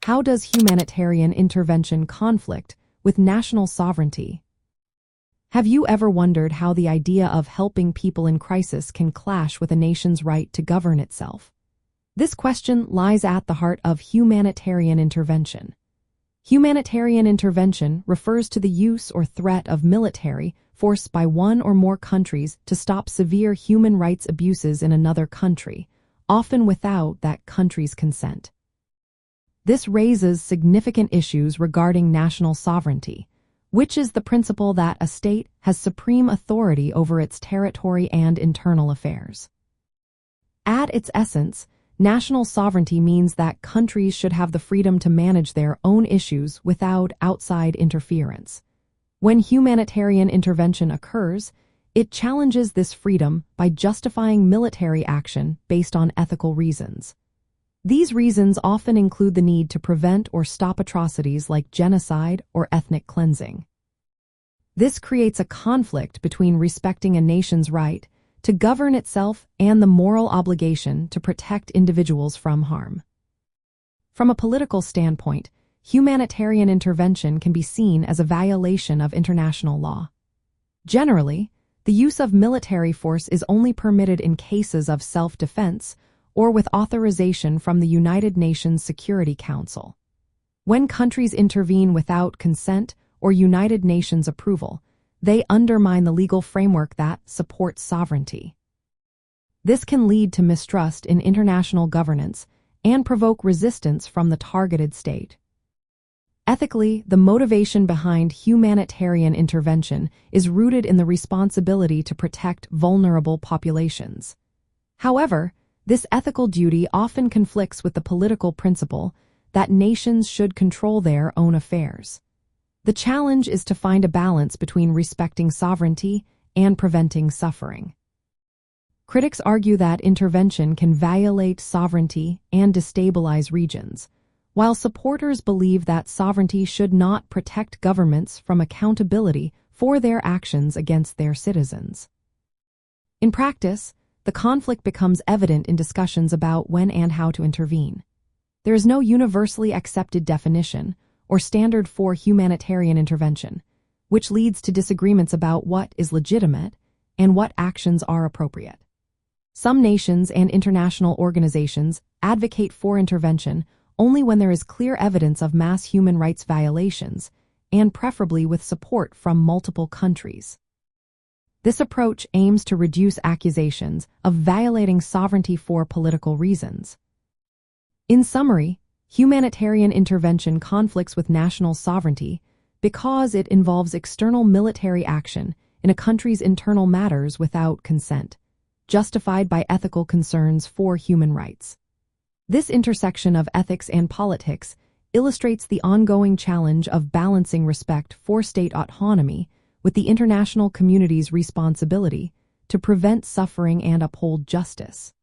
How does humanitarian intervention conflict with national sovereignty? Have you ever wondered how the idea of helping people in crisis can clash with a nation's right to govern itself? This question lies at the heart of humanitarian intervention. Humanitarian intervention refers to the use or threat of military force by one or more countries to stop severe human rights abuses in another country, often without that country's consent. This raises significant issues regarding national sovereignty, which is the principle that a state has supreme authority over its territory and internal affairs. At its essence, national sovereignty means that countries should have the freedom to manage their own issues without outside interference. When humanitarian intervention occurs, it challenges this freedom by justifying military action based on ethical reasons. These reasons often include the need to prevent or stop atrocities like genocide or ethnic cleansing. This creates a conflict between respecting a nation's right to govern itself and the moral obligation to protect individuals from harm. From a political standpoint, humanitarian intervention can be seen as a violation of international law. Generally, the use of military force is only permitted in cases of self-defense or with authorization from the United Nations Security Council. When countries intervene without consent or United Nations approval, they undermine the legal framework that supports sovereignty. This can lead to mistrust in international governance and provoke resistance from the targeted state. Ethically, the motivation behind humanitarian intervention is rooted in the responsibility to protect vulnerable populations. However, this ethical duty often conflicts with the political principle that nations should control their own affairs. The challenge is to find a balance between respecting sovereignty and preventing suffering. Critics argue that intervention can violate sovereignty and destabilize regions, while supporters believe that sovereignty should not protect governments from accountability for their actions against their citizens. In practice, the conflict becomes evident in discussions about when and how to intervene. There is no universally accepted definition or standard for humanitarian intervention, which leads to disagreements about what is legitimate and what actions are appropriate. Some nations and international organizations advocate for intervention only when there is clear evidence of mass human rights violations, and preferably with support from multiple countries. This approach aims to reduce accusations of violating sovereignty for political reasons. In summary, humanitarian intervention conflicts with national sovereignty because it involves external military action in a country's internal matters without consent, justified by ethical concerns for human rights. This intersection of ethics and politics illustrates the ongoing challenge of balancing respect for state autonomy with the international community's responsibility to prevent suffering and uphold justice.